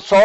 100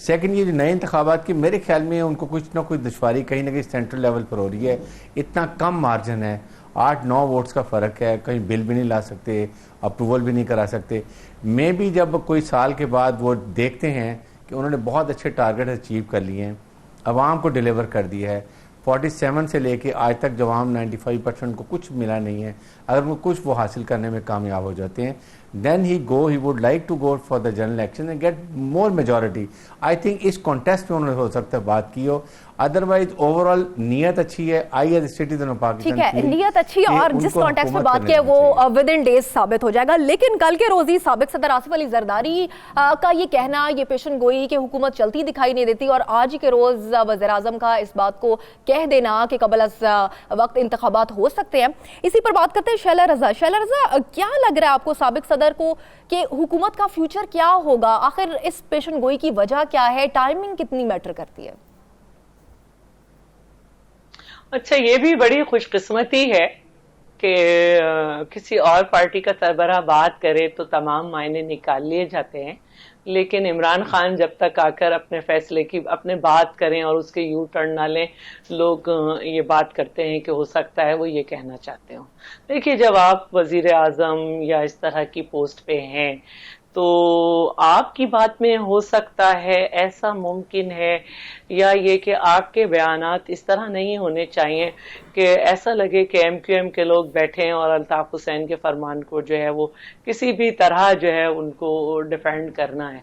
second یہ جو نئے انتخابات کی میرے خیال میں ان کو کچھ نہ کچھ دشواری کہیں نہ کہیں سینٹرل لیول پر ہو رہی ہے. اتنا کم مارجن ہے, 8-9 ووٹس کا فرق ہے, کہیں بل بھی نہیں لا سکتے, اپروول بھی نہیں کرا سکتے. میں بھی جب کوئی سال کے بعد وہ دیکھتے ہیں کہ انہوں نے بہت اچھے ٹارگٹ اچیو کر لیے ہیں, عوام کو ڈیلیور کر دیا ہے, 47 سے لے کے آج تک جو عوام 95% کو کچھ ملا نہیں ہے, اگر وہ کچھ وہ حاصل کرنے میں کامیاب ہو جاتے ہیں, then he would like to go for the general election and get more majority. I think اس کانٹیسٹ میں انہوں نے ہو سکتا ہے بات کی ہو, ادروائز اوور آل نیت اچھی ہے. I as citizen of Pakistan, ٹھیک ہے, نیت اچھی ہے اور جس کانٹیکسٹ میں بات کی ہے وہ ود ان ڈیز ثابت ہو جائے گا. لیکن کل کے روز ہی سابق صدر آصف علی زرداری کا یہ کہنا, یہ پیشن گوئی کہ حکومت چلتی دکھائی نہیں دیتی, اور آج کے روز وزیر اعظم کا اس بات کو کہہ دینا کہ قبل از وقت انتخابات ہو سکتے ہیں. اسی پر بات کرتے ہیں شیلا رضا. شیلا رضا, کیا لگ رہا ہے آپ کو سابق صدر کو کہ حکومت کا فیوچر کیا ہوگا؟ آخر اس پیشن گوئی کی وجہ کیا ہے؟ ٹائمنگ کتنی میٹر کرتی ہے؟ اچھا, یہ بھی بڑی خوش قسمتی ہے کہ کسی اور پارٹی کا سربراہ بات کرے تو تمام معنی نکال لیے جاتے ہیں, لیکن عمران خان جب تک آ کر اپنے فیصلے کی اپنے بات کریں اور اس کے یو ٹرن نہ لیں, لوگ یہ بات کرتے ہیں کہ ہو سکتا ہے وہ یہ کہنا چاہتے ہوں. دیکھیے, جب آپ وزیر اعظم یا اس طرح کی پوسٹ پہ ہیں تو آپ کی بات میں ہو سکتا ہے, ایسا ممکن ہے, یا یہ کہ آپ کے بیانات اس طرح نہیں ہونے چاہیے کہ ایسا لگے کہ ایم کیو ایم کے لوگ بیٹھے ہیں اور الطاف حسین کے فرمان کو جو ہے وہ کسی بھی طرح جو ہے ان کو ڈیفینڈ کرنا ہے.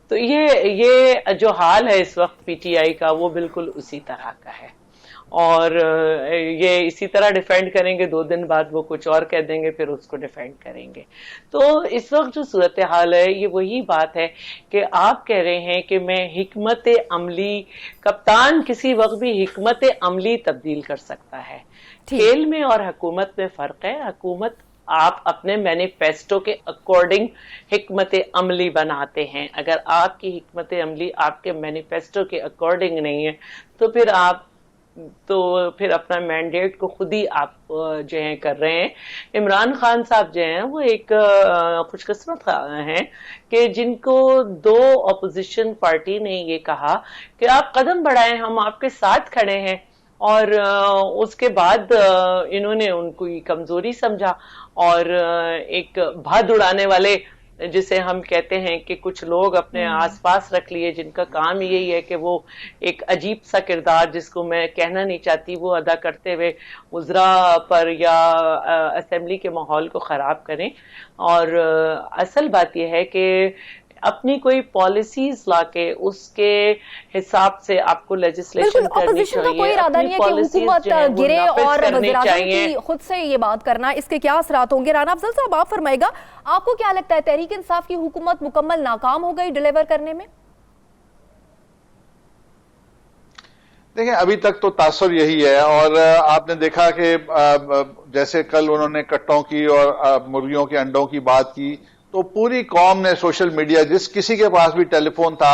تو یہ جو حال ہے اس وقت پی ٹی آئی کا, وہ بالکل اسی طرح کا ہے, اور یہ اسی طرح ڈیفینڈ کریں گے, 2 دن بعد وہ کچھ اور کہہ دیں گے, پھر اس کو ڈیفینڈ کریں گے. تو اس وقت جو صورتحال ہے یہ وہی بات ہے کہ آپ کہہ رہے ہیں کہ میں حکمت عملی, کپتان کسی وقت بھی حکمت عملی تبدیل کر سکتا ہے. کھیل میں اور حکومت میں فرق ہے. حکومت آپ اپنے مینیفیسٹو کے اکارڈنگ حکمت عملی بناتے ہیں. اگر آپ کی حکمت عملی آپ کے مینیفیسٹو کے اکارڈنگ نہیں ہے تو پھر اپنا مینڈیٹ کو خود ہی آپ جو ہیں کر رہے ہیں. عمران خان صاحب جو ہیں وہ ایک خوش قسمت ہیں کہ جن کو 2 اپوزیشن پارٹی نے یہ کہا کہ آپ قدم بڑھائیں, ہم آپ کے ساتھ کھڑے ہیں, اور اس کے بعد انہوں نے ان کو کمزوری سمجھا اور ایک بھاد اڑانے والے جسے ہم کہتے ہیں کہ کچھ لوگ اپنے آس پاس رکھ لیے جن کا کام یہی ہے کہ وہ ایک عجیب سا کردار, جس کو میں کہنا نہیں چاہتی, وہ ادا کرتے ہوئے وزراء پر یا اسمبلی کے ماحول کو خراب کریں. اور اصل بات یہ ہے کہ اپنی کوئی پالیسیز لا کے اس کے حساب سے آپ کو لیجسلیشن کرنی چاہیے. کا کوئی ارادہ نہیں ہے کہ حکومت گرے اور وزیر اعظم کی خود سے یہ بات کرنا, اس کے کیا اثرات ہوں گے؟ رانا افضل صاحب, آپ فرمائے گا, آپ کو کیا لگتا ہے تحریک انصاف کی حکومت مکمل ناکام ہو گئی ڈیلیور کرنے میں؟ دیکھیں, ابھی تک تو تاثر یہی ہے, اور آپ نے دیکھا کہ جیسے کل انہوں نے کٹوں کی اور مرغیوں کے انڈوں کی بات کی, تو پوری قوم نے سوشل میڈیا, جس کسی کے پاس بھی ٹیلی فون تھا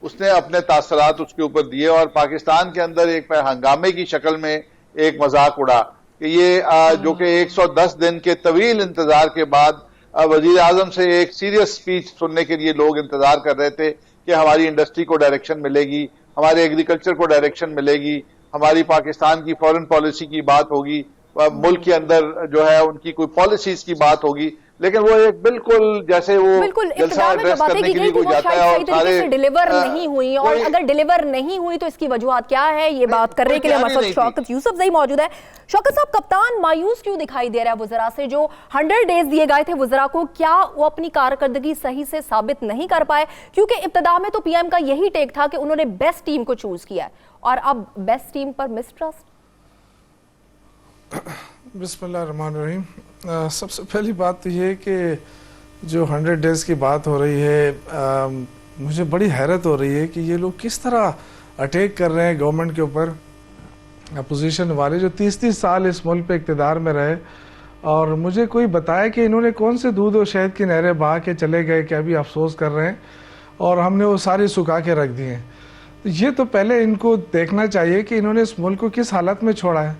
اس نے اپنے تاثرات اس کے اوپر دیے, اور پاکستان کے اندر ایک ہنگامے کی شکل میں ایک مذاق اڑا کہ یہ جو کہ 110 دن کے طویل انتظار کے بعد وزیر اعظم سے ایک سیریس سپیچ سننے کے لیے لوگ انتظار کر رہے تھے کہ ہماری انڈسٹری کو ڈائریکشن ملے گی, ہمارے ایگریکلچر کو ڈائریکشن ملے گی, ہماری پاکستان کی فورن پالیسی کی بات ہوگی, ملک کے اندر جو ہے ان کی کوئی پالیسیز کی بات ہوگی. لیکن وہ ایک بالکل جیسے وہ جلسہ ایڈریس کرنے کے لیے کوئی جاتا ہے اور سارے ڈیلیور نہیں ہوئی, اور اگر ڈیلیور نہیں ہوئی تو اس کی وجوہات کیا ہے, یہ بات کرنے کے لیے ہمارے ساتھ شوکت یوسف زئی موجود ہے. شوکت صاحب, کپتان مایوس کیوں دکھائی دے رہا ہے وزراء سے؟ جو 100 ڈیز دیے گئے تھے وزراء کو, کیا وہ اپنی کارکردگی صحیح سے ثابت نہیں کر پائے؟ کیونکہ ابتدا میں تو پی ایم کا یہی ٹیک تھا کہ انہوں نے بیسٹ ٹیم کو چوز کیا ہے, اور اب بیسٹ ٹیم پر مسٹرسٹ. بسم اللہ الرحمن الرحیم. سب سے پہلی بات تو یہ کہ جو 100 ڈیز کی بات ہو رہی ہے, مجھے بڑی حیرت ہو رہی ہے کہ یہ لوگ کس طرح اٹیک کر رہے ہیں گورنمنٹ کے اوپر. اپوزیشن والے جو 30 سال اس ملک پہ اقتدار میں رہے, اور مجھے کوئی بتایا کہ انہوں نے کون سے دودھ و شہد کی نہریں بہا کے چلے گئے کہ ابھی افسوس کر رہے ہیں اور ہم نے وہ ساری سکھا کے رکھ دی ہیں. یہ تو پہلے ان کو دیکھنا چاہیے کہ انہوں نے اس ملک کو کس حالت میں چھوڑا ہے.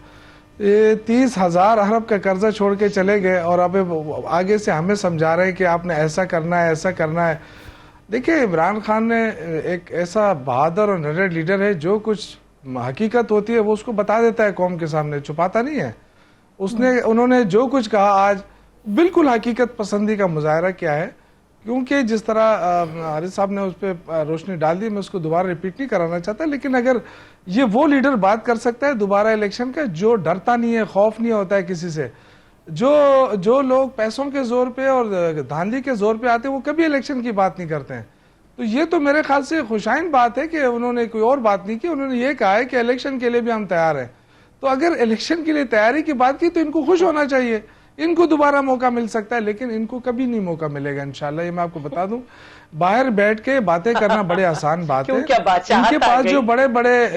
یہ 30,000 ارب کا قرضہ چھوڑ کے چلے گئے, اور اب آگے سے ہمیں سمجھا رہے ہیں کہ آپ نے ایسا کرنا ہے, ایسا کرنا ہے. دیکھیں عمران خان نے ایک ایسا بہادر اور نڈر لیڈر ہے جو کچھ حقیقت ہوتی ہے وہ اس کو بتا دیتا ہے قوم کے سامنے, چھپاتا نہیں ہے. انہوں نے جو کچھ کہا آج بالکل حقیقت پسندی کا مظاہرہ کیا ہے, کیونکہ جس طرح حارث صاحب نے اس پہ روشنی ڈال دی, میں اس کو دوبارہ ریپیٹ نہیں کرانا چاہتا, لیکن اگر یہ وہ لیڈر بات کر سکتا ہے دوبارہ الیکشن کا جو ڈرتا نہیں ہے, خوف نہیں ہوتا ہے کسی سے, جو لوگ پیسوں کے زور پہ اور دھاندلی کے زور پہ آتے ہیں وہ کبھی الیکشن کی بات نہیں کرتے ہیں. تو یہ تو میرے خیال سے خوشائن بات ہے کہ انہوں نے کوئی اور بات نہیں کی, انہوں نے یہ کہا ہے کہ الیکشن کے لیے بھی ہم تیار ہیں. تو اگر الیکشن کے لیے تیاری کی بات کی تو ان کو خوش ہونا چاہیے, ان کو دوبارہ موقع مل سکتا ہے, لیکن ان کو کبھی نہیں موقع ملے گا انشاءاللہ. یہ میں آپ کو بتا دوں, باہر بیٹھ کے باتیں کرنا بڑے آسان بات ہے. ان کے پاس جو بڑے بڑے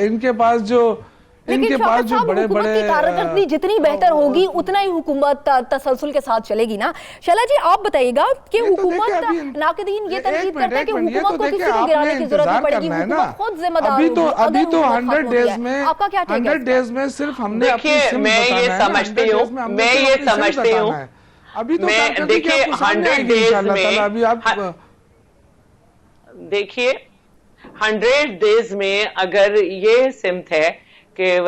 کی کارکردگی جتنی بہتر ہوگی اتنا ہی حکومت تسلسل کے ساتھ چلے گی نا. شیلا جی آپ بتائیے گا کہ حکومت, ناقدین یہ تنقید کرتے ہیں کہ حکومت کو کسی کو گرانے کی ضرورت نہیں پڑے گی, حکومت خود ذمہ دار ہوگی. ابھی تو 100 ڈیز میں صرف ہم نے میں یہ سمجھتی ہوں ابھی تو دیکھیے 100 ڈیز میں دیکھیے 100 ڈیز میں اگر یہ سمت ہے کہ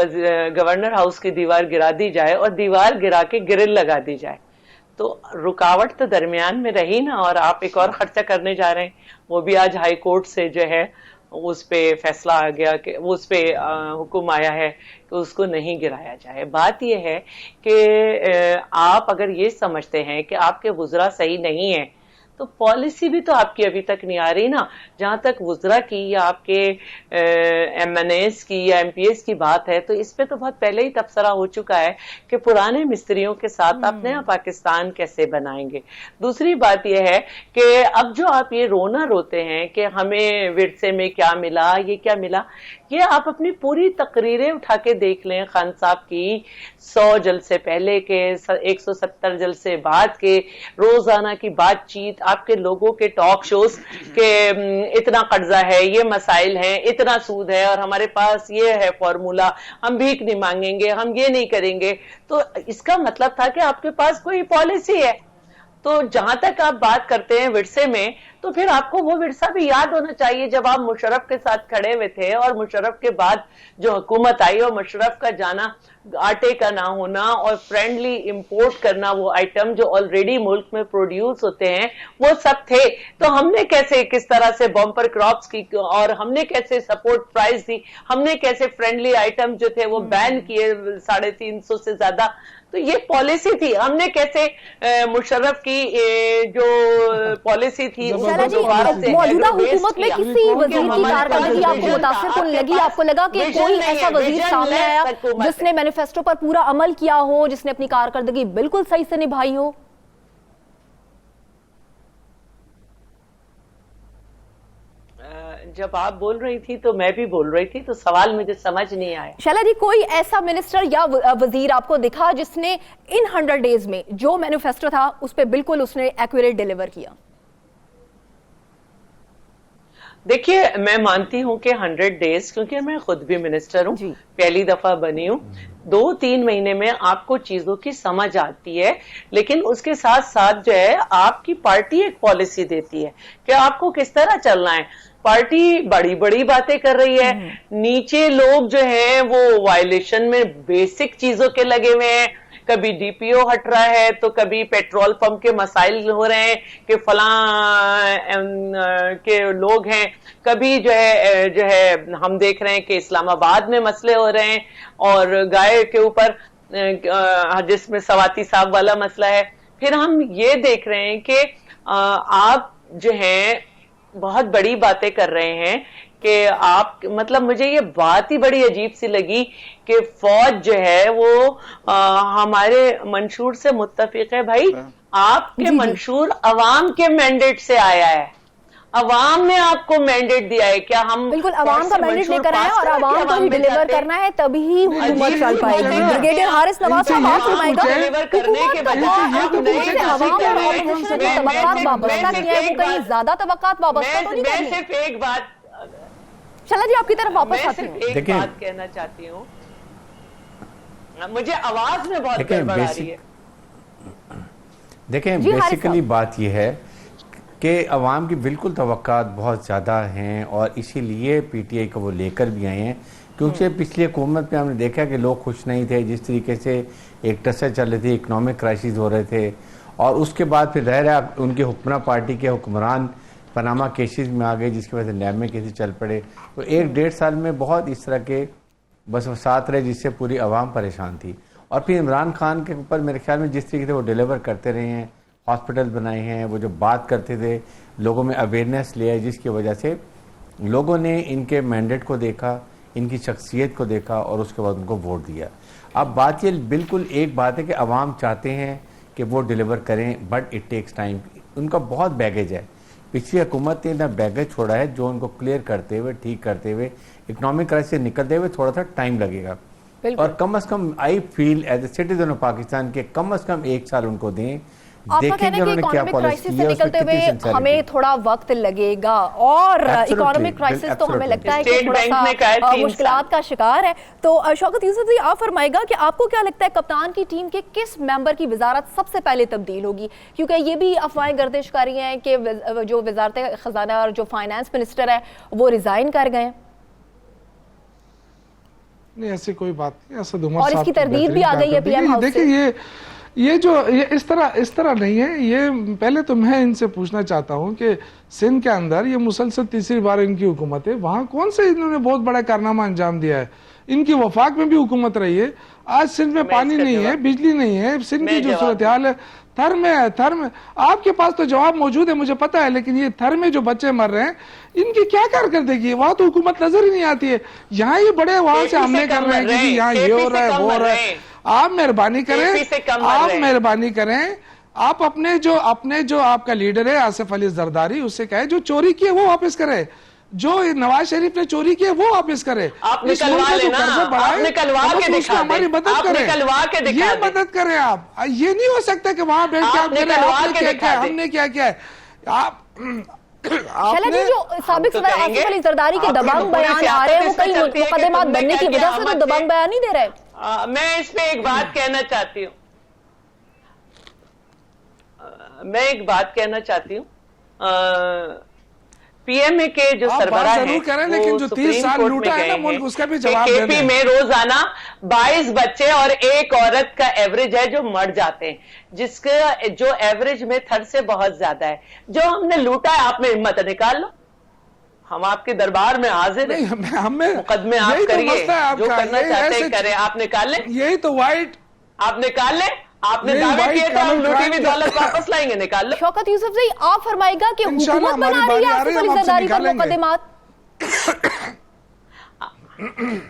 گورنر ہاؤس کی دیوار گرا دی جائے اور دیوار گرا کے گرل لگا دی جائے تو رکاوٹ تو درمیان میں رہی نا, اور آپ ایک اور خرچہ کرنے جا رہے ہیں, وہ بھی آج ہائی کورٹ سے جو ہے اس پہ فیصلہ آ گیا کہ اس پہ حکم آیا ہے کہ اس کو نہیں گرایا جائے. بات یہ ہے کہ آپ اگر یہ سمجھتے ہیں کہ آپ کے وزراء صحیح نہیں ہیں تو پالیسی بھی تو آپ کی ابھی تک نہیں آ رہی نا. جہاں تک وزراء کی یا آپ کے ایم این ایز کی یا ایم پی ایس کی بات ہے تو اس پہ تو بہت پہلے ہی تبصرہ ہو چکا ہے کہ پرانے مستریوں کے ساتھ آپ نیا پاکستان کیسے بنائیں گے. دوسری بات یہ ہے کہ اب جو آپ یہ رونا روتے ہیں کہ ہمیں ورثے میں کیا ملا, یہ کیا ملا, یہ آپ اپنی پوری تقریریں اٹھا کے دیکھ لیں خان صاحب کی, 100 جلسے پہلے کے, 170 جلسے بعد کے, روزانہ کی بات چیت, آپ کے لوگوں کے ٹاک شوز کہ اتنا قرضہ ہے, یہ مسائل ہیں, اتنا سود ہے اور ہمارے پاس یہ ہے فارمولا, ہم بھیک نہیں مانگیں گے, ہم یہ نہیں کریں گے. تو اس کا مطلب تھا کہ آپ کے پاس کوئی پالیسی ہے. تو جہاں تک آپ بات کرتے ہیں ورثے میں تو پھر آپ کو وہ ورثہ بھی یاد ہونا چاہیے جب آپ مشرف کے ساتھ کھڑے ہوئے تھے, اور مشرف کے بعد جو حکومت آئی اور مشرف کا جانا, آٹے کا نہ ہونا اور فرینڈلی امپورٹ کرنا وہ آئٹم جو آلریڈی ملک میں پروڈیوس ہوتے ہیں وہ سب تھے. تو ہم نے کیسے کس طرح سے بمپر کراپس کی اور ہم نے کیسے سپورٹ پرائز دی, ہم نے کیسے فرینڈلی آئٹم جو تھے وہ بین کیے 350 سے زیادہ. تو یہ پالیسی تھی, ہم نے کیسے مشرف کی جو پالیسی تھی موجودہ حکومت میں کسی وزیر کی کارکردگی آپ کو متاثر کن لگی, آپ کو لگا کہ کوئی ایسا وزیر سامنے آیا جس نے مینیفیسٹو پر پورا عمل کیا ہو, جس نے اپنی کارکردگی بالکل صحیح سے نبھائی ہو؟ جب آپ بول رہی تھی تو میں بھی بول رہی تھی, تو سوال مجھے سمجھ نہیں آیا. شیلا جی کوئی ایسا منسٹر یا وزیر آپ کو دکھا جس نے ان 100 ڈیز میں جو مینیفیسٹو تھا اس پہ بالکل اس نے ایکوریٹ ڈیلیور کیا؟ دیکھیے میں مانتی ہوں کہ 100 ڈیز, کیونکہ میں خود بھی منسٹر ہوں, پہلی دفعہ بنی ہوں, 2-3 مہینے میں آپ کو چیزوں کی سمجھ آتی ہے, لیکن اس کے ساتھ ساتھ جو ہے آپ کی پارٹی ایک پالیسی دیتی ہے کہ آپ کو کس طرح چلنا ہے. پارٹی بڑی بڑی باتیں کر رہی ہے, نیچے لوگ جو ہیں وہ وائلیشن میں بیسک چیزوں کے لگے ہوئے ہیں. کبھی ڈی پی او ہٹ رہا ہے تو کبھی پیٹرول پمپ کے مسائل ہو رہے ہیں کہ فلاں کے لوگ ہیں, کبھی جو ہے ہم دیکھ رہے ہیں کہ اسلام آباد میں مسئلے ہو رہے ہیں اور گائے کے اوپر جس میں سواتی صاحب والا مسئلہ ہے. پھر ہم یہ دیکھ رہے ہیں کہ آپ جو ہیں بہت بڑی باتیں کر رہے ہیں کہ آپ, مطلب مجھے یہ بات ہی بڑی عجیب سی لگی کہ فوج جو ہے وہ ہمارے منشور سے متفق ہے. بھائی آپ کے منشور عوام کے مینڈیٹ سے آیا ہے, عوام نے آپ کو مینڈیٹ دیا ہے. کیا ہم بالکل عوام کا مینڈیٹ لے کر آئے اور عوام کو ہی ڈیلیور کرنا ہے, تبھی ہی حکومت چل پائے گی. بریگیڈیئر حارث نواز صاحب آپ فرمائیں گا, ڈیلیور کرنے کے حکومت سے عوام اور اپوزیشن سے توقعات وابستہ کیا ہے, وہ کہیں زیادہ توقعات وابستہ تو نہیں کرنی. میں صرف ایک بات, شیلا جی آپ کی طرف واپس آتی ہوں, ایک بات کہنا چاہتی ہوں, مجھے آواز میں بہت گڑبڑ آ رہی ہے. دیکھیں بیسیکلی بات یہ ہے, کہ عوام کی بالکل توقعات بہت زیادہ ہیں اور اسی لیے پی ٹی آئی کو وہ لے کر بھی آئے ہیں، کیونکہ پچھلی حکومت میں ہم نے دیکھا کہ لوگ خوش نہیں تھے، جس طریقے سے ایک ٹسر چل رہی تھی، اکنامک کرائسس ہو رہے تھے، اور اس کے بعد پھر رہ رہا ان کی حکمراں پارٹی کے حکمران پاناما کیسز میں آ گئے، جس کی وجہ سے نیب میں کیسز چل پڑے، تو 1-1.5 سال میں بہت اس طرح کے بس وسعت رہے جس سے پوری عوام پریشان تھی. اور پھر عمران خان کے اوپر میرے خیال میں جس طریقے سے وہ ڈیلیور کرتے رہے ہیں، ہاسپٹل بنائے ہیں، وہ جو بات کرتے تھے لوگوں میں اویئرنیس لیا ہے، جس کی وجہ سے لوگوں نے ان کے مینڈیٹ کو دیکھا، ان کی شخصیت کو دیکھا اور اس کے بعد ان کو ووٹ دیا. اب بات یہ بالکل ایک بات ہے کہ عوام چاہتے ہیں کہ وہ ڈیلیور کریں، بٹ اٹ ٹیکس ٹائم. ان کا بہت بیگیج ہے، پچھلی حکومت نے اتنا بیگیج چھوڑا ہے جو ان کو کلیئر کرتے ہوئے، ٹھیک کرتے ہوئے، اکنامک کرائسس سے نکلتے ہوئے تھوڑا سا ٹائم لگے گا. اور کم از کم I feel as a citizen of Pakistan کے کم از کم 1 سال ان کو دیں. آپ کا کہنا ہے کہ اکانومک کرائسس سے نکلتے ہوئے ہمیں تھوڑا وقت لگے گا، اور اکانومک کرائسس تو ہمیں لگتا ہے کہ تھوڑا سا مشکلات کا شکار ہے. تو شوکت یوسف جی آپ فرمائے گا کہ آپ کو کیا لگتا ہے کپتان کی ٹیم کے کس ممبر کی وزارت سب سے پہلے تبدیل ہوگی؟ کیونکہ یہ بھی افواہیں گردش کر رہی ہیں کہ جو وزارت خزانہ اور جو فائنانس منسٹر ہے وہ ریزائن کر گئے ہیں. نہیں ایسی کوئی بات نہیں، اسد عمر اور اس کی تردید بھی آ گئی ہے پی ایم ہاؤس سے. دیکھیں یہ اس طرح نہیں ہے. یہ پہلے تو میں ان سے پوچھنا چاہتا ہوں کہ سندھ کے اندر یہ مسلسل تیسری بار ان کی حکومت ہے، وہاں کون سے انہوں نے بہت بڑا کارنامہ انجام دیا ہے؟ ان کی وفاق میں بھی حکومت رہی ہے. آج سندھ میں پانی نہیں ہے، بجلی نہیں ہے، سندھ کی جو صورتحال ہے تھر میں آپ کے پاس تو جواب موجود ہے مجھے پتا ہے، لیکن یہ تھر میں جو بچے مر رہے ہیں ان کی کیا کارکردگی ہے؟ وہاں تو حکومت نظر ہی نہیں آتی ہے. یہاں یہ بڑے وہاں سے حملے کر رہے ہیں کہ یہاں یہ ہو رہا ہے وہ ہو رہا ہے. آپ مہربانی کریں، آپ اپنے جو آپ کا لیڈر ہے آصف علی زرداری، اس سے کہے جو چوری کی ہے وہ واپس کرے، جو نواز شریف نے چوری کی ہے وہ واپس کرے. آپ نکلوا لینا، آپ نکلوا کے دکھا دیں، ہماری مدد کریں، یہ مدد کریں. آپ یہ نہیں ہو سکتا کہ وہاں بیٹھ کے آپ کہہ رہے ہیں ہم نے کیا کیا ہے. شیلا جی جو سابق صدر آصف علی زرداری کے دبنگ بیان آ رہے ہیں وہ کئی مقدمات بننے کی وجہ سے تو دبنگ بیان نہیں دے رہے. میں اس پہ ایک بات کہنا چاہتی ہوں، پی ایم اے کے جو سربراہ ہیں لیکن جو 30 سال لوٹا ہے نا ملک اس کا بھی جواب کے پی میں روزانہ 22 بچے اور ایک عورت کا ایوریج ہے جو مر جاتے ہیں، جس کا جو ایوریج میں تھر سے بہت زیادہ ہے. جو ہم نے لوٹا ہے آپ میں ہمت نکال لو، ہم آپ کے دربار میں حاضر ہیں، مقدمے آپ کریے، جو کرنا چاہتے ہیں کریں، آپ نکال لیں. یہی تو وائٹ آپ نکال لیں، آپ نے دعوے کیے تو ہم لوٹی ہوئی دولت واپس لائیں گے، نکال لو. شوکت یوسف جی آپ فرمائے گا کہ حکومت بنا رہی ہے آصف علی زرداری پر مقدمات.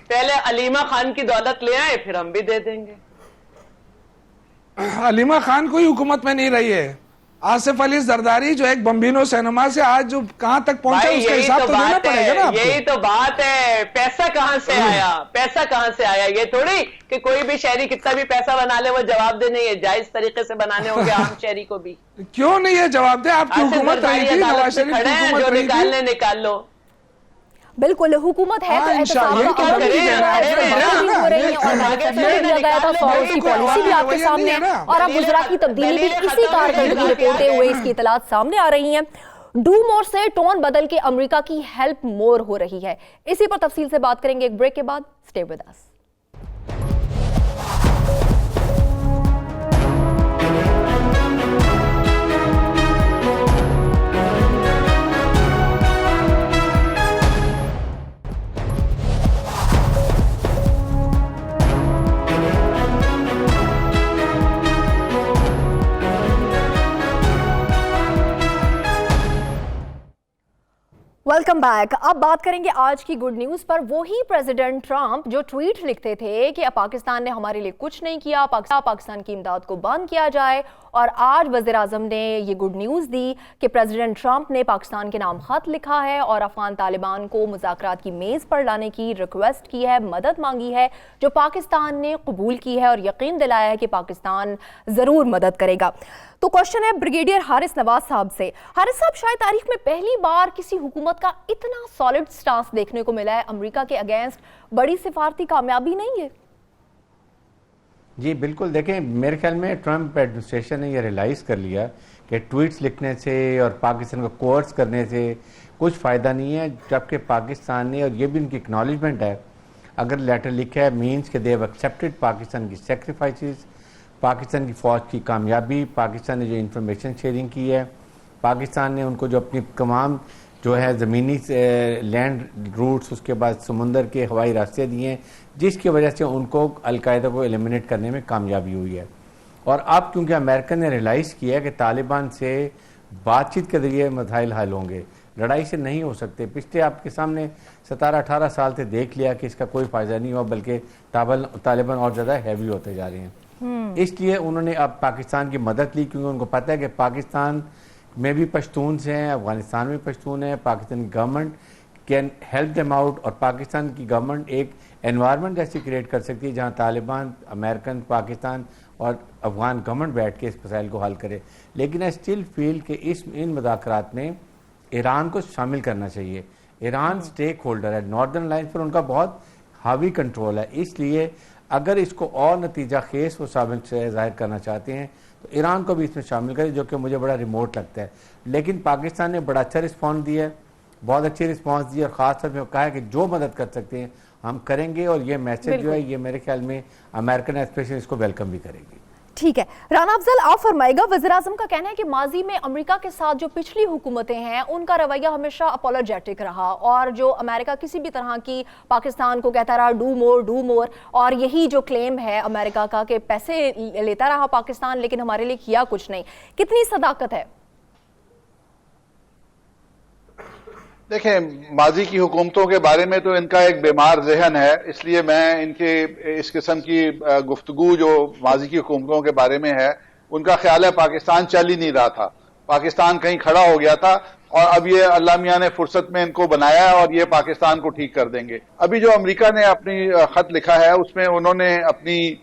پہلے علیمہ خان کی دولت لے آئے پھر ہم بھی دے دیں گے. علیمہ خان کوئی حکومت میں نہیں رہی ہے. آصف علی زرداری جو ایک بمبینو سینما سے آج جو کہاں تک پہنچے اس کا حساب تو دینا پڑے گا نا آپ کو. یہی تو بات ہے، پیسہ کہاں سے آیا، پیسہ کہاں سے آیا؟ یہ تھوڑی کہ کوئی بھی شہری کتنا بھی پیسہ بنا لے وہ جواب دے. نہیں ہے، جائز طریقے سے بنانے ہوں گے عام شہری کو بھی. کیوں نہیں ہے جواب دے؟ آپ کی حکومت رہی تھی، نواز شریف کی حکومت رہی تھی. نکال لو. بالکل حکومت ہے تو احتساب کا عمل بھی ہو رہا ہے، باتیں بھی ہو رہی ہیں اور مینیفیسٹو دیا گیا تھا، فوروز کی پالیسی بھی آپ کے سامنے ہے اور اب وزراء کی تبدیلی بھی اسی کارکردگی رپورٹیں ہوئے اس کی اطلاعات سامنے آ رہی ہیں. ڈو مور سے ٹون بدل کے امریکہ کی ہیلپ مور ہو رہی ہے. اسی پر تفصیل سے بات کریں گے ایک بریک کے بعد. Stay with us. Welcome back. اب بات کریں گے آج کی گڈ نیوز پر. وہی پریزیڈنٹ ٹرمپ جو ٹویٹ لکھتے تھے کہ پاکستان نے ہمارے لیے کچھ نہیں کیا، پاکستان کی امداد کو بند کیا جائے، اور آج وزیر اعظم نے یہ گڈ نیوز دی کہ پریزیڈنٹ ٹرمپ نے پاکستان کے نام خط لکھا ہے اور افغان طالبان کو مذاکرات کی میز پر لانے کی ریکویسٹ کی ہے، مدد مانگی ہے جو پاکستان نے قبول کی ہے اور یقین دلایا ہے کہ پاکستان ضرور مدد کرے گا. تو کوشچن ہے بریگیڈیئر حارث نواز صاحب سے. حارث صاحب شاید تاریخ میں پہلی بار کسی حکومت کا اتنا سالڈ سٹانس دیکھنے کو ملا ہے امریکہ کے اگینسٹ. بڑی سفارتی کامیابی نہیں ہے؟ جی بالکل. دیکھیں میرے خیال میں ٹرمپ ایڈمنسٹریشن نے یہ ریلائز کر لیا کہ ٹویٹس لکھنے سے اور پاکستان کو کورس کرنے سے کچھ فائدہ نہیں ہے، جبکہ پاکستان نے، اور یہ بھی ان کی اکنالجمنٹ ہے، اگر لیٹر لکھا ہے مینس کہ دے ہیو ایکسیپٹڈ پاکستان کی سیکریفائسز، پاکستان کی فوج کی کامیابی، پاکستان نے جو انفارمیشن شیئرنگ کی ہے، پاکستان نے ان کو جو اپنی تمام جو ہے زمینی لینڈ روٹس، اس کے بعد سمندر کے ہوائی راستے دیے ہیں، جس کی وجہ سے ان کو القاعدہ کو ایلیمنیٹ کرنے میں کامیابی ہوئی ہے۔ اور اب کیونکہ امریکن نے ریلائز کیا ہے کہ طالبان سے بات چیت کے ذریعے مسائل حل ہوں گے، لڑائی سے نہیں ہو سکتے۔ پچھلے آپ کے سامنے 17-18 سال سے دیکھ لیا کہ اس کا کوئی فائدہ نہیں ہوا، بلکہ طالبان اور زیادہ ہیوی ہوتے جا رہے ہیں۔ اس لیے انہوں نے اب پاکستان کی مدد لی، کیونکہ ان کو پتہ ہے کہ پاکستان میں بھی پشتون سے ہیں، افغانستان میں پشتون ہیں، پاکستان کی government can help them out, اور پاکستان کی گورنمنٹ ایک انوائرمنٹ ایسی کریٹ کر سکتی ہے جہاں طالبان، امریکن، پاکستان اور افغان گورنمنٹ بیٹھ کے اس مسائل کو حل کرے۔ لیکن آئی اسٹل فیل کہ ان مذاکرات میں ایران کو شامل کرنا چاہیے۔ ایران سٹیک ہولڈر ہے، ناردرن لائن پر ان کا بہت ہاوی کنٹرول ہے، اس لیے اگر اس کو اور نتیجہ خیز وہ ثابت ظاہر کرنا چاہتے ہیں تو ایران کو بھی اس میں شامل کرے، جو کہ مجھے بڑا ریموٹ لگتا ہے۔ لیکن پاکستان نے بڑا اچھا رسپانس دیا ہے، بہت اچھی رسپانس دی، اور خاص طور پہ کہا ہے کہ جو مدد کر سکتے ہیں ہم کریں گے، اور یہ میسج جو ہے یہ میرے خیال میں امریکن ایڈمنسٹریشن اس کو ویلکم بھی کرے گی۔ ٹھیک ہے، رانا افضل آپ فرمائے گا، وزیراعظم کا کہنا ہے کہ ماضی میں امریکہ کے ساتھ جو پچھلی حکومتیں ہیں ان کا رویہ ہمیشہ اپولوجیٹک رہا، اور جو امریکہ کسی بھی طرح کی پاکستان کو کہتا رہا ڈو مور، اور یہی جو کلیم ہے امریکہ کا کہ پیسے لیتا رہا پاکستان لیکن ہمارے لیے کیا کچھ نہیں، کتنی صداقت ہے؟ دیکھیں، ماضی کی حکومتوں کے بارے میں تو ان کا ایک بیمار ذہن ہے، اس لیے میں ان کے اس قسم کی گفتگو جو ماضی کی حکومتوں کے بارے میں ہے، ان کا خیال ہے پاکستان چل ہی نہیں رہا تھا، پاکستان کہیں کھڑا ہو گیا تھا، اور اب یہ اللہ میاں نے فرصت میں ان کو بنایا ہے اور یہ پاکستان کو ٹھیک کر دیں گے۔ ابھی جو امریکہ نے اپنی خط لکھا ہے اس میں انہوں نے اپنی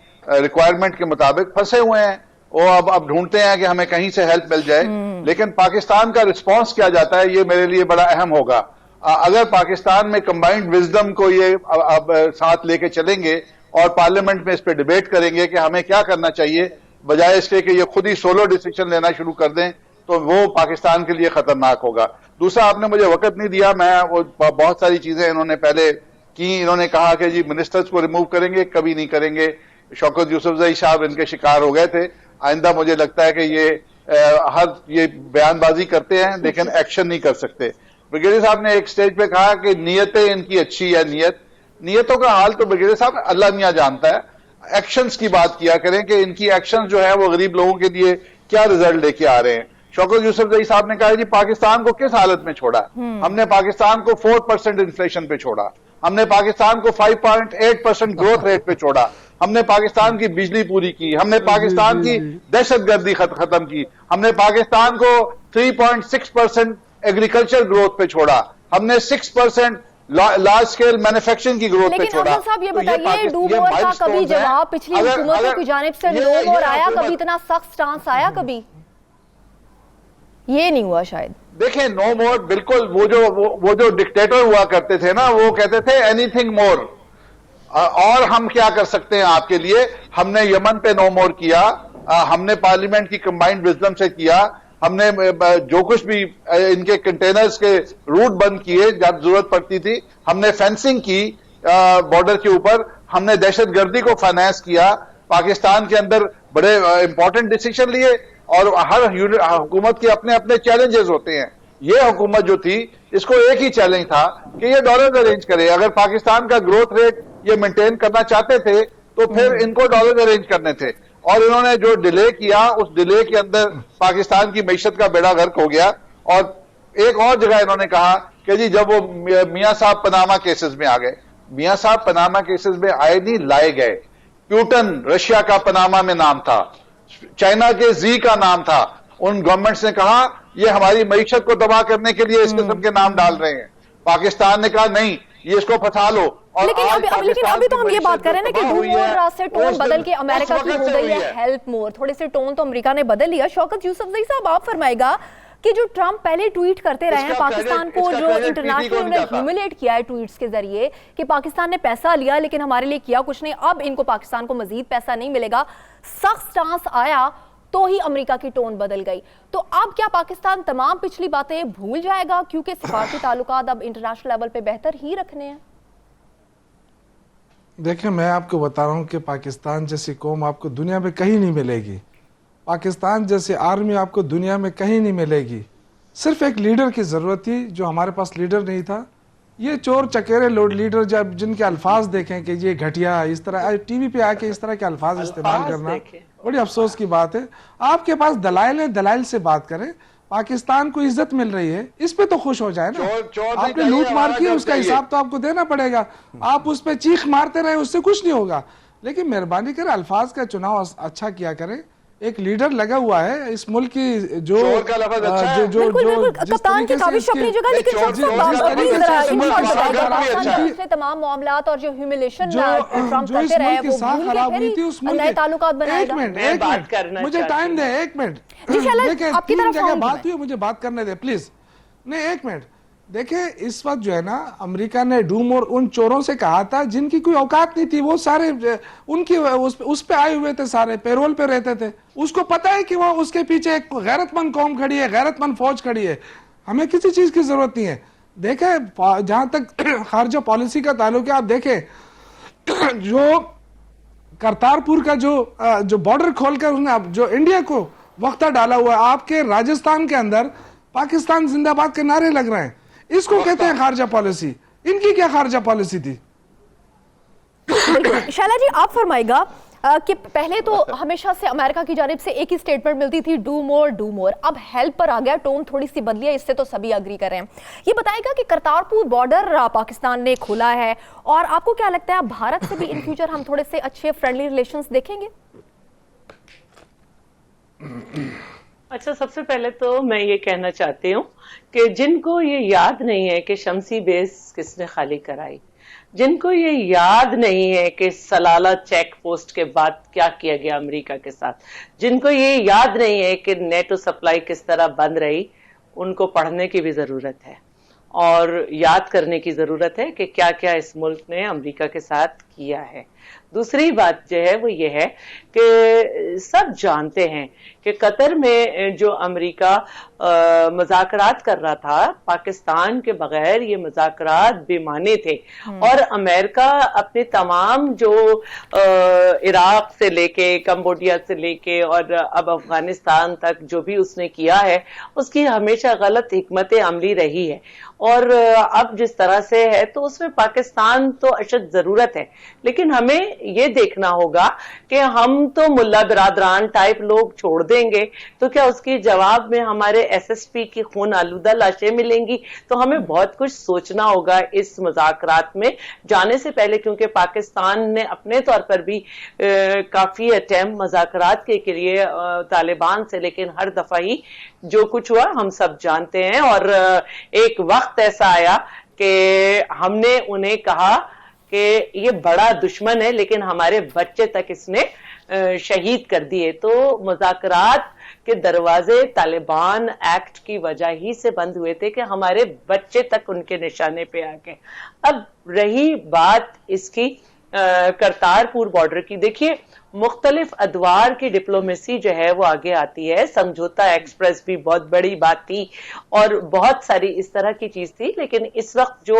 ریکوائرمنٹ کے مطابق پھنسے ہوئے ہیں، وہ اب ڈھونڈتے ہیں کہ ہمیں کہیں سے ہیلپ مل جائے، لیکن پاکستان کا رسپانس کیا جاتا ہے یہ میرے لیے بڑا اہم ہوگا۔ اگر پاکستان میں کمبائنڈ وزڈم کو یہ اب ساتھ لے کے چلیں گے اور پارلیمنٹ میں اس پہ ڈیبیٹ کریں گے کہ ہمیں کیا کرنا چاہیے، بجائے اس کے کہ یہ خود ہی سولو ڈیسیشن لینا شروع کر دیں، تو وہ پاکستان کے لیے خطرناک ہوگا۔ دوسرا، آپ نے مجھے وقت نہیں دیا، میں بہت ساری چیزیں انہوں نے پہلے کی، انہوں نے کہا کہ جی منسٹرز کو ریموو کریں گے، کبھی نہیں کریں گے۔ شوکت یوسفزئی صاحب ان کے شکار ہو گئے تھے، آئندہ مجھے لگتا ہے کہ یہ بیان بازی کرتے ہیں لیکن ایکشن نہیں کر سکتے۔ بریگیڈیئر صاحب نے ایک سٹیج پہ کہا کہ نیتیں ان کی اچھی ہے، نیتوں کا حال تو بریگیڈیئر صاحب اللہ میاں جانتا ہے، ایکشنز کی بات کیا کریں کہ ان کی ایکشنز جو ہے وہ غریب لوگوں کے لیے کیا رزلٹ لے کے آ رہے ہیں۔ شوکت یوسفزئی صاحب نے کہا جی پاکستان کو کس حالت میں چھوڑا، ہم نے پاکستان کو 4% انفلیشن پہ چھوڑا، ہم نے پاکستان کو 5.8% گروتھ ریٹ پہ چھوڑا، ہم نے پاکستان کی بجلی پوری کی، ہم نے پاکستان کی دہشت گردی ختم کی، ہم نے پاکستان کو 3.6% ایگریکلچر گروتھ پہ چھوڑا، ہم نے 6% لارج سکیل مینوفیکچرنگ کی گروتھ پہ چھوڑا۔ لیکن افضل صاحب یہ بتائیے، ڈو مور کا کبھی جواب پچھلی حکومتوں کی جانب سے نو مور آیا، کبھی اتنا سخت سٹانس آیا، کبھی یہ نہیں ہوا شاید؟ دیکھیں، نو مور بالکل وہ جو ڈکٹیٹر ہوا کرتے تھے نا، وہ کہتے تھے اینی تھنگ مور، اور ہم کیا کر سکتے ہیں آپ کے لیے۔ ہم نے یمن پہ نو مور کیا، ہم نے پارلیمنٹ کی کمبائنڈ وزڈم سے کیا، ہم نے جو کچھ بھی ان کے کنٹینرز کے روٹ بند کیے جب ضرورت پڑتی تھی، ہم نے فینسنگ کی بارڈر کے اوپر، ہم نے دہشت گردی کو فائنانس کیا، پاکستان کے اندر بڑے امپورٹنٹ ڈیسیشن لیے، اور ہر حکومت کے اپنے اپنے چیلنجز ہوتے ہیں۔ یہ حکومت جو تھی اس کو ایک ہی چیلنج تھا کہ یہ ڈالرز ارینج کرے، اگر پاکستان کا گروتھ ریٹ یہ مینٹین کرنا چاہتے تھے تو پھر ان کو ڈالرز ارینج کرنے تھے، اور انہوں نے جو ڈیلے کیا اس ڈیلے کے اندر پاکستان کی معیشت کا بیڑا غرق ہو گیا۔ اور ایک اور جگہ انہوں نے کہا کہ جی جب وہ میاں صاحب پناما کیسز میں آ گئے، میاں صاحب پناما کیسز میں آئے نہیں، لائے گئے۔ پیوٹن رشیا کا پناما میں نام تھا، چائنا کے زی کا نام تھا، ان گورنمنٹس نے کہا یہ ہماری معیشت کو تباہ کرنے کے لیے اس قسم کے نام ڈال رہے ہیں، پاکستان نے کہا نہیں، یہ اس کو پھنسا لو۔ لیکن ابھی تو ہم یہ بات کر رہے ہیں نا کہ ڈو مور سے ٹون بدل کے امریکہ کی ہو گئی ہے ہیلپ مور، تھوڑے سے ٹون تو امریکہ نے بدل لیا۔ شوکت یوسفزئی صاحب آپ فرمائے گا کہ جو ٹرمپ پہلے ٹویٹ کرتے رہے ہیں پاکستان کو، جو انٹرنیشنل انہوں نے ہیوملیٹ کیا ہے ٹویٹس کے ذریعے کہ پاکستان نے پیسہ لیا لیکن ہمارے لیے کیا کچھ نہیں، اب ان کو پاکستان کو مزید پیسہ نہیں ملے گا، سخت سٹانس آیا تو ہی امریکہ کی ٹون بدل گئی. تو اب کیا پاکستان تمام پچھلی باتیں بھول جائے گا کیونکہ سفارتی تعلقات اب انٹرنیشنل لیول پہ بہتر ہی رکھنے ہیں؟ دیکھیں میں آپ کو بتا رہا ہوں کہ پاکستان جیسی قوم آپ کو دنیا میں کہیں نہیں ملے گی. پاکستان جیسی آرمی آپ کو دنیا میں کہیں نہیں ملے گی. صرف ایک لیڈر کی ضرورت تھی جو ہمارے پاس لیڈر نہیں تھا. یہ چور چکیرے لیڈر جب جن کے الفاظ دیکھیں کہ یہ گھٹیا اس طرح ٹی وی پہ آ کے اس طرح کے الفاظ استعمال کرنا بڑی افسوس کی بات ہے. آپ کے پاس دلائل ہیں, دلائل سے بات کریں. پاکستان کو عزت مل رہی ہے, اس پہ تو خوش ہو جائے نا. آپ نے لوٹ مار کی, اس کا حساب تو آپ کو دینا پڑے گا. آپ اس پہ چیخ مارتے رہے, اس سے کچھ نہیں ہوگا. لیکن مہربانی کریں الفاظ کا چناؤ اچھا کیا کریں. ایک لیڈر لگا ہوا ہے اس ملک کی جو کپتان کی کاوش اپنی جگہ, لیکن تمام معاملات اور جو ہیوملیشن ٹرمپ کرتے رہے وہ بھول کے نئے تعلقات بنائے گا. مجھے ٹائم دے, ایک منٹ. دیکھیں 3 جگہ بات ہوئی, مجھے بات کرنے دے پلیز. نہیں ایک منٹ. دیکھیں اس وقت جو ہے نا امریکہ نے ڈوم اور ان چوروں سے کہا تھا جن کی کوئی اوقات نہیں تھی, وہ سارے ان کی اس پہ آئے ہوئے تھے, سارے پیرول پہ رہتے تھے. اس کو پتا ہے کہ وہ اس کے پیچھے ایک غیرت مند قوم کھڑی ہے, غیرت مند فوج کھڑی ہے. ہمیں کسی چیز کی ضرورت نہیں ہے. دیکھیں جہاں تک خارجہ پالیسی کا تعلق ہے, آپ دیکھیں جو کرتارپور کا جو بارڈر کھول کر انہوں نے جو انڈیا کو وقتہ ڈالا ہوا ہے, آپ کے راجستھان کے اندر پاکستان زندہ باد کے نعرے لگ رہے ہیں. اس کو کہتے ہیں خارجہ پالیسی. ان کی کیا خارجہ پالیسی تھی؟ شائلہ جی آپ فرمائے گا کہ پہلے تو ہمیشہ سے امریکہ کی جانب سے ایک ہی سٹیٹمنٹ ملتی تھی, ڈو مور ڈو مور. اب ہیلپ پر آ گیا, ٹون تھوڑی سی بدلی ہے, اس سے تو سبھی اگری کر رہے ہیں. یہ بتائے گا کہ کرتارپور بارڈر پاکستان نے کھولا ہے, اور آپ کو کیا لگتا ہے بھارت سے بھی ان فیوچر ہم تھوڑے سے اچھے فرینڈلی ریلیشنز دیکھیں گے؟ اچھا, سب سے پہلے تو میں یہ کہنا چاہتی ہوں کہ جن کو یہ یاد نہیں ہے کہ شمسی بیس کس نے خالی کرائی, جن کو یہ یاد نہیں ہے کہ سلالہ چیک پوسٹ کے بعد کیا کیا گیا امریکہ کے ساتھ, جن کو یہ یاد نہیں ہے کہ نیٹو سپلائی کس طرح بند رہی, ان کو پڑھنے کی بھی ضرورت ہے اور یاد کرنے کی ضرورت ہے کہ کیا کیا اس ملک نے امریکہ کے ساتھ کیا ہے. دوسری بات جو ہے وہ یہ ہے کہ سب جانتے ہیں کہ قطر میں جو امریکہ مذاکرات کر رہا تھا, پاکستان کے بغیر یہ مذاکرات بے معنی تھے, اور امریکہ اپنے تمام جو عراق سے لے کے کمبوڈیا سے لے کے اور اب افغانستان تک جو بھی اس نے کیا ہے اس کی ہمیشہ غلط حکمت عملی رہی ہے. اور اب جس طرح سے ہے تو اس میں پاکستان تو اشد ضرورت ہے, لیکن ہمیں یہ دیکھنا ہوگا کہ ہم تو ملا برادران ٹائپ لوگ چھوڑ دیں گے تو کیا اس کی جواب میں ہمارے ایس ایس پی کی خون آلودہ لاشیں ملیں گی؟ تو ہمیں بہت کچھ سوچنا ہوگا اس مذاکرات میں جانے سے پہلے, کیونکہ پاکستان نے اپنے طور پر بھی کافی اٹیمپٹ مذاکرات کے لیے طالبان سے, لیکن ہر دفعہ ہی جو کچھ ہوا ہم سب جانتے ہیں. اور ایک وقت ایسا آیا کہ ہم نے انہیں کہا کہ یہ بڑا دشمن ہے لیکن ہمارے بچے تک اس نے شہید کر دیے. تو مذاکرات کے دروازے طالبان ایکٹ کی وجہ ہی سے بند ہوئے تھے کہ ہمارے بچے تک ان کے نشانے پہ آ گئے. اب رہی بات اس کی کرتارپور بارڈر کی, دیکھیے مختلف ادوار کی ڈپلومیسی جو ہے وہ آگے آتی ہے. سمجھوتا ایکسپریس بھی بہت بڑی بات تھی اور بہت ساری اس طرح کی چیز تھی, لیکن اس وقت جو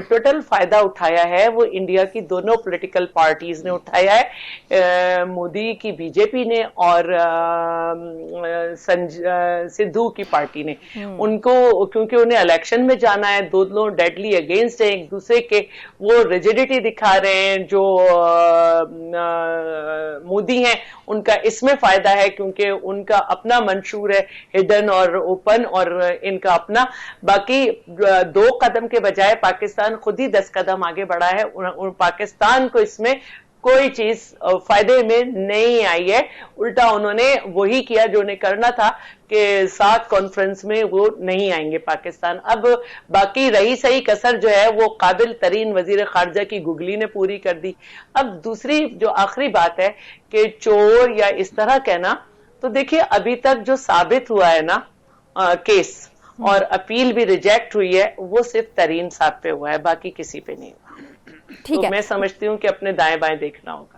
ٹوٹل فائدہ اٹھایا ہے وہ انڈیا کی دونوں پولیٹیکل پارٹیز نے اٹھایا ہے, مودی کی بی جے پی نے اور سدھو کی پارٹی نے. ان کو کیونکہ انہیں الیکشن میں جانا ہے, دونوں ڈیڈلی اگینسٹ ہیں ایک دوسرے کے, وہ ریجیڈیٹی دکھا رہے ہیں. جو مودی ہیں ان کا اس میں فائدہ ہے کیونکہ ان کا اپنا منشور ہے ہڈن اور اوپن, اور ان کا اپنا. باقی 2 قدم کے بجائے پاکستان خود ہی 10 قدم آگے بڑھا ہے. پاکستان کو اس میں کوئی چیز فائدے میں نہیں آئی ہے, الٹا انہوں نے وہی کیا جو انہیں کرنا تھا کہ 7 کانفرنس میں وہ نہیں آئیں گے پاکستان. اب باقی رہی صحیح کسر جو ہے وہ قابل ترین وزیر خارجہ کی گگلی نے پوری کر دی. اب دوسری جو آخری بات ہے کہ چور یا اس طرح کہنا, تو دیکھیے ابھی تک جو ثابت ہوا ہے نا کیس اور اپیل بھی ریجیکٹ ہوئی ہے وہ صرف ترین صاحب پہ ہوا ہے, باقی کسی پہ نہیں ہوا. تو میں سمجھتی ہوں کہ اپنے دائیں بائیں دیکھنا ہوگا.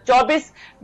24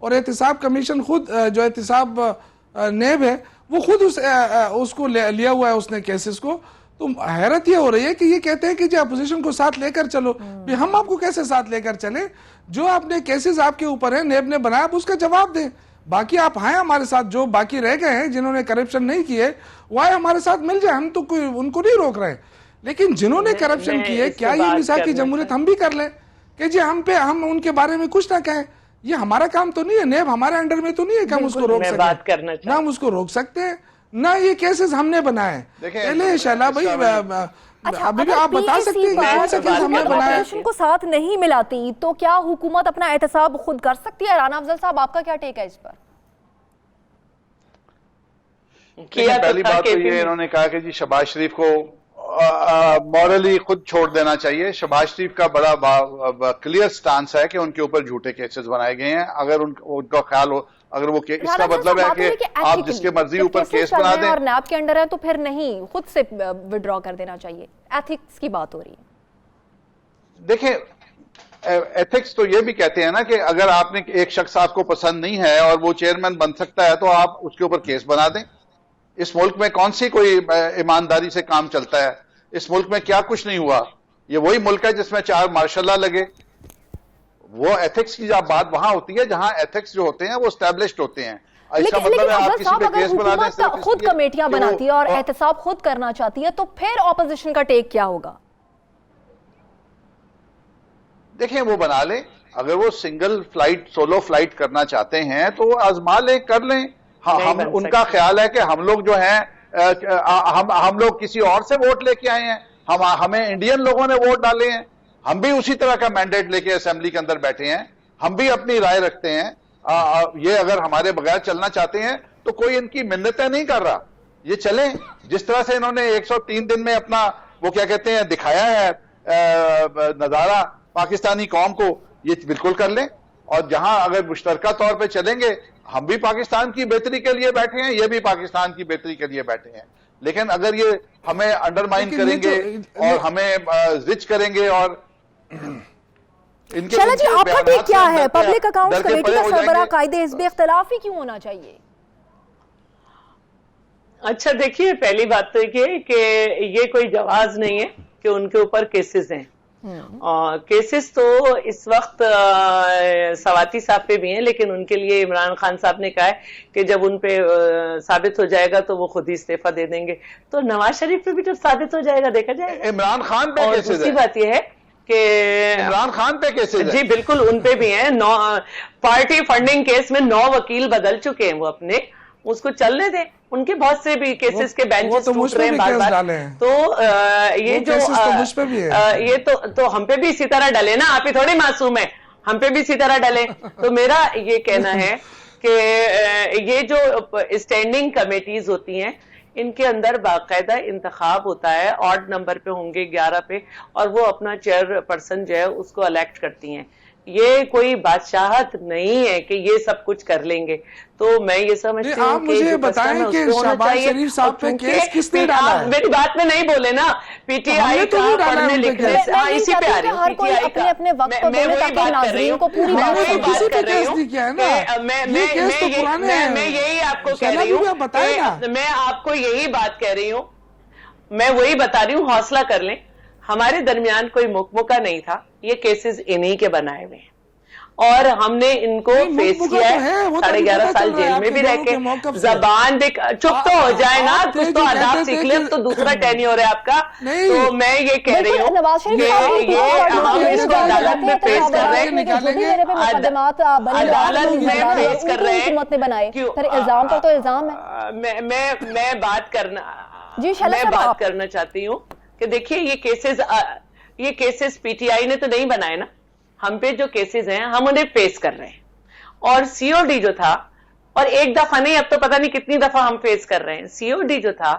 اور احتساب کمیشن خود جو احتساب نیب ہے وہ خود اس کو لیا ہوا ہے اس نے کیسز کو. تو حیرت یہ ہو رہی ہے کہ یہ کہتے ہیں کہ جی اپوزیشن کو ساتھ لے کر چلو. ہم آپ کو کیسے ساتھ لے کر چلیں؟ جو آپ نے کیسز آپ کے اوپر ہیں نیب نے بنایا آپ اس کا جواب دیں. باقی آپ ہیں ہمارے ساتھ، جو باقی رہ گئے ہیں جنہوں نے کرپشن نہیں کیے وہ آئے ہمارے ساتھ مل جائے، ہم تو کوئی ان کو نہیں روک رہے ہیں. لیکن جنہوں نے کرپشن کیے کیا یہ میثاقی جمہوریت ہم بھی کر لیں کہ جی ہم ان کے بارے میں کچھ نہ کہیں؟ یہ ہمارا کام تو نہیں ہے، نیب ہمارے انڈر میں تو نہیں ہے کہ ہم اس کو روک سکیں. نہ ہم اس کو روک سکتے ہیں نہ یہ کیسز ہم نے بنائے ہیں. پہلے شہلا بھائی ابھی بھی آپ بتا سکتے ہیں کون سے کیس ہم نے بنائے. اپوزیشن کو ساتھ نہیں ملاتی تو کیا حکومت اپنا احتساب خود کر سکتی ہے؟ رانا افضل صاحب آپ کا کیا ٹیک ہے اس پر؟ پہلی بات تو یہ انہوں نے کہا کہ جی شہباز شریف کو مورلی خود چھوڑ دینا چاہیے. شہباز شریف کا بڑا کلیئر سٹانس ہے کہ ان کے اوپر جھوٹے کیسز بنائے گئے ہیں. اگر ان کا خیال ہو، اگر وہ اس کا مطلب ہے کہ آپ جس کے مرضی اوپر کیس بنا دیں اور نیب کے انڈر ہے تو پھر نہیں، خود سے وڈرا کر دینا چاہیے. ایتھکس کی بات ہو رہی ہے. دیکھیں ایتھکس تو یہ بھی کہتے ہیں نا کہ اگر آپ نے ایک شخص آپ کو پسند نہیں ہے اور وہ چیئرمین بن سکتا ہے تو آپ اس کے اوپر کیس بنا دیں. اس ملک میں کون سی کوئی ایمانداری سے کام چلتا ہے؟ اس ملک میں کیا کچھ نہیں ہوا. یہ وہی ملک ہے جس میں 4 مارشل لا لگے. وہ ایتھکس کی بات وہاں ہوتی ہے جہاں ایتھکس جو ہوتے ہیں وہ اسٹیبلشڈ ہوتے ہیں. لیکن افضل صاحب اگر حکومت خود کمیٹیاں بناتی ہے اور احتساب خود کرنا چاہتی ہے تو پھر اپوزیشن کا ٹیک کیا ہوگا؟ دیکھیں وہ بنا لیں. اگر وہ سنگل فلائٹ سولو فلائٹ کرنا چاہتے ہیں تو وہ آزما لیں، کر لیں. ہاں ان کا خیال ہے کہ ہم لوگ جو ہیں ہم لوگ کسی اور سے ووٹ لے کے آئے ہیں، ہمیں انڈین لوگوں نے ووٹ ڈالے ہیں، ہم بھی اسی طرح کا مینڈیٹ لے کے اسمبلی کے اندر بیٹھے ہیں، ہم بھی اپنی رائے رکھتے ہیں. یہ اگر ہمارے بغیر چلنا چاہتے ہیں تو کوئی ان کی منتیں نہیں کر رہا. یہ چلیں جس طرح سے انہوں نے 103 دن میں اپنا وہ کیا کہتے ہیں دکھایا ہے نظارہ پاکستانی قوم کو، یہ بالکل کر لیں. اور جہاں اگر مشترکہ طور پہ چلیں گے، ہم بھی پاکستان کی بہتری کے لیے بیٹھے ہیں، یہ بھی پاکستان کی بہتری کے لیے بیٹھے ہیں. لیکن اگر یہ ہمیں انڈرمائن کریں گے اور ہمیں زج کریں گے اور شہلا جی آپ کا ٹیک کیا ہے؟ پبلک اکاؤنٹس کمیٹی کا سربراہ قائد حزب اختلاف ہی کیوں ہونا چاہیے؟ اچھا دیکھیے، پہلی بات تو یہ کہ یہ کوئی جواز نہیں ہے کہ ان کے اوپر کیسز ہیں. کیسز تو اس وقت سواتی صاحب پہ بھی ہیں، لیکن ان کے لیے عمران خان صاحب نے کہا ہے کہ جب ان پہ ثابت ہو جائے گا تو وہ خود ہی استعفیٰ دے دیں گے. تو نواز شریف پہ بھی جب ثابت ہو جائے گا دیکھا جائے گا. عمران خان پہ کیسز ہے. دوسری بات یہ ہے کہ عمران خان پہ کیسز ہے. جی بالکل ان پہ بھی ہیں. پارٹی فنڈنگ کیس میں 9 وکیل بدل چکے ہیں وہ اپنے، اس کو چلنے دیں. ان کے بہت سے بھی کیسز کے بینچز ٹوٹ رہے ہیں بار بار. تو یہ جو یہ تو ہم پہ بھی اسی طرح ڈلے نا، آپ ہی تھوڑی معصوم ہیں، ہم پہ بھی اسی طرح ڈلے. تو میرا یہ کہنا ہے کہ یہ جو اسٹینڈنگ کمیٹیز ہوتی ہیں ان کے اندر باقاعدہ انتخاب ہوتا ہے، آڈ نمبر پہ ہوں گے 11 پہ، اور وہ اپنا چیئر پرسن جو ہے اس کو الیکٹ کرتی ہیں. یہ کوئی بادشاہت نہیں ہے کہ یہ سب کچھ کر لیں گے. تو میں یہ سمجھتی ہوں آپ مجھے بتائیں کہ شہباز شریف صاحب پہ کیس کس نے ڈالا ہے؟ میری بات میں نہیں بولے نا. پی ٹی آئی کا پڑھنے لکھنے سے اسی پہ آ رہی ہوں. ہر کوئی اپنے اپنے وقت پر بولے تاکہ ناظرین کو پوری بات میں یہی آپ کو کہہ رہی ہوں، میں آپ کو یہی بات کہہ رہی ہوں، میں وہی بتا رہی ہوں. حوصلہ کر لیں، ہمارے درمیان کوئی مکمکہ نہیں تھا. یہ کیسز انہی کے بنائے ہوئے ہیں اور ہم نے ان کو فیس کیا ہے. 11.5 سال جیل میں بھی رہ کے زبان بھی چپ تو ہو جائے نا، کچھ تو آداب سیکھ لیں. تو دوسرا ٹینیور ہے آپ کا. تو میں یہ کہہ رہی ہوں کہ یہ ہم اس کو عدالت میں فیس کر رہے ہیں، عدالت میں فیس کر رہے ہیں. الزام پر تو الزام ہے. میں بات کرنا چاہتی ہوں کہ دیکھیے یہ کیسز پی ٹی آئی نے تو نہیں بنائے نا. ہم پہ جو کیسز ہیں ہم انہیں فیس کر رہے ہیں. اور سی او ڈی جو تھا، اور ایک دفعہ نہیں اب تو پتہ نہیں کتنی دفعہ ہم فیس کر رہے ہیں. سی او ڈی جو تھا،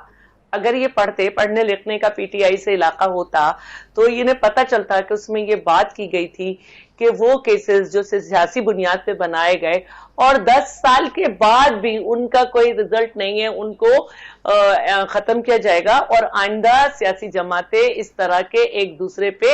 اگر یہ پڑھنے لکھنے کا پی ٹی آئی سے علاقہ ہوتا تو انہیں پتہ چلتا کہ اس میں یہ بات کی گئی تھی کہ وہ کیسز جو سیاسی بنیاد پہ بنائے گئے اور 10 سال کے بعد بھی ان کا کوئی رزلٹ نہیں ہے، ان کو ختم کیا جائے گا. اور آئندہ سیاسی جماعتیں اس طرح کے ایک دوسرے پہ